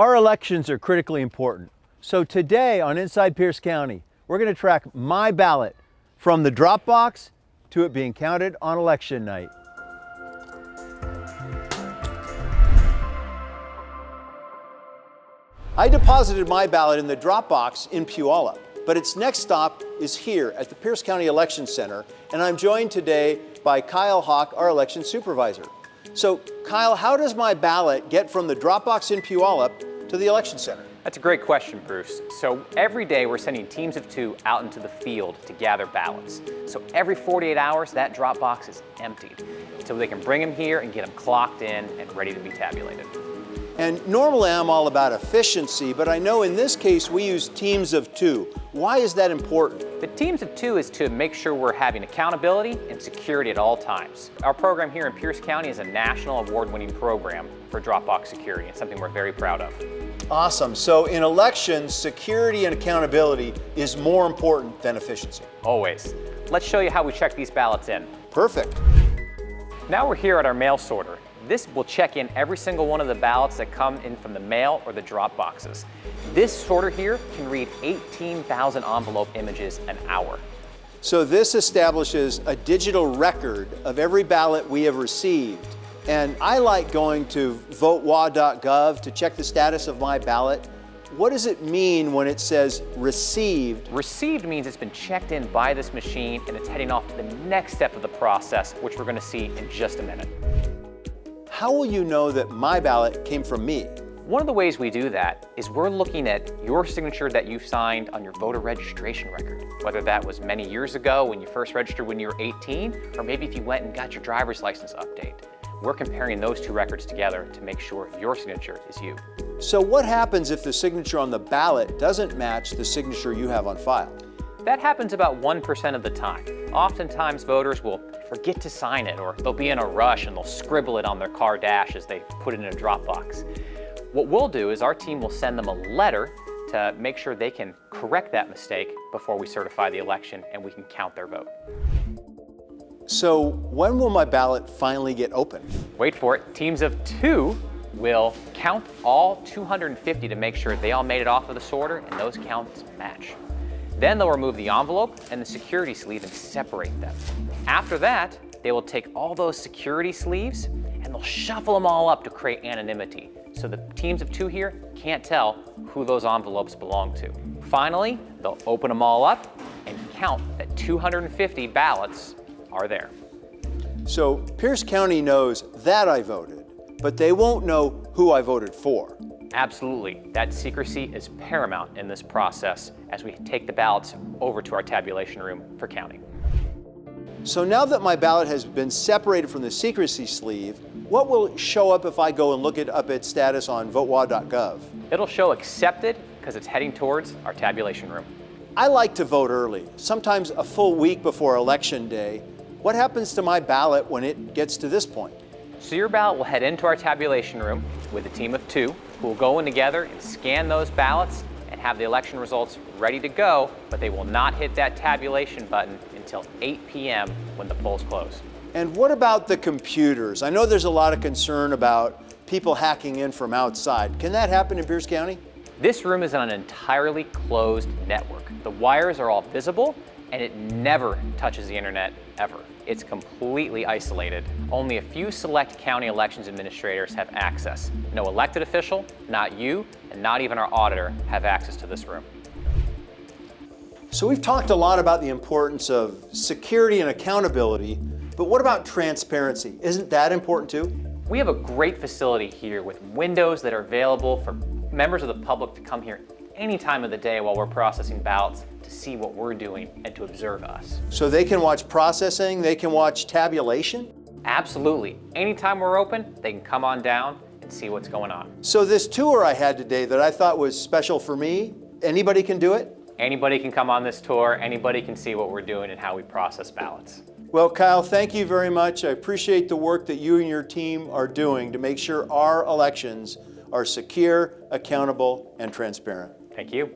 Our elections are critically important. So today on Inside Pierce County, we're going to track my ballot from the drop box to it being counted on election night. I deposited my ballot in the drop box in Puyallup, but its next stop is here at the Pierce County Election Center, and I'm joined today by Kyle Hawk, our election supervisor. So Kyle, how does my ballot get from the drop box in Puyallup to the election center? That's a great question, Bruce. So every day we're sending teams of 2 out into the field to gather ballots. So every 48 hours, that drop box is emptied so they can bring them here and get them clocked in and ready to be tabulated. And normally I'm all about efficiency, but I know in this case we use teams of 2. Why is that important? The teams of 2 is to make sure we're having accountability and security at all times. Our program here in Pierce County is a national award-winning program for drop box security. It's something we're very proud of. Awesome. So in elections, security and accountability is more important than efficiency. Always. Let's show you how we check these ballots in. Perfect. Now we're here at our mail sorter. This will check in every single one of the ballots that come in from the mail or the drop boxes. This sorter here can read 18,000 envelope images an hour. So this establishes a digital record of every ballot we have received. And I like going to votewa.gov to check the status of my ballot. What does it mean when it says received? Received means it's been checked in by this machine and it's heading off to the next step of the process, which we're going to see in just a minute. How will you know that my ballot came from me? One of the ways we do that is we're looking at your signature that you signed on your voter registration record, whether that was many years ago when you first registered when you were 18, or maybe if you went and got your driver's license update. We're comparing those 2 records together to make sure your signature is you. So what happens if the signature on the ballot doesn't match the signature you have on file? That happens about 1% of the time. Oftentimes voters will forget to sign it, or they'll be in a rush and they'll scribble it on their car dash as they put it in a drop box. What we'll do is our team will send them a letter to make sure they can correct that mistake before we certify the election and we can count their vote. So when will my ballot finally get open? Wait for it. Teams of 2 will count all 250 to make sure they all made it off of the sorter and those counts match. Then they'll remove the envelope and the security sleeve and separate them. After that, they will take all those security sleeves and they'll shuffle them all up to create anonymity. So the teams of 2 here can't tell who those envelopes belong to. Finally, they'll open them all up and count that 250 ballots are there. So Pierce County knows that I voted, but they won't know who I voted for. Absolutely. That secrecy is paramount in this process as we take the ballots over to our tabulation room for counting. So now that my ballot has been separated from the secrecy sleeve, what will show up if I go and look up its status on votewa.gov? It'll show accepted because it's heading towards our tabulation room. I like to vote early, sometimes a full week before election day. What happens to my ballot when it gets to this point? So your ballot will head into our tabulation room with a team of 2 who will go in together and scan those ballots and have the election results ready to go, but they will not hit that tabulation button until 8 p.m. when the polls close. And what about the computers? I know there's a lot of concern about people hacking in from outside. Can that happen in Pierce County? This room is on an entirely closed network. The wires are all visible and it never touches the internet ever. It's completely isolated. Only a few select county elections administrators have access. No elected official, not you, and not even our auditor have access to this room. So we've talked a lot about the importance of security and accountability, but what about transparency? Isn't that important too? We have a great facility here with windows that are available for members of the public to come here any time of the day while we're processing ballots to see what we're doing and to observe us. So they can watch processing, they can watch tabulation? Absolutely. Anytime we're open, they can come on down and see what's going on. So this tour I had today that I thought was special for me, anybody can do it? Anybody can come on this tour, anybody can see what we're doing and how we process ballots. Well, Kyle, thank you very much. I appreciate the work that you and your team are doing to make sure our elections are secure, accountable, and transparent. Thank you.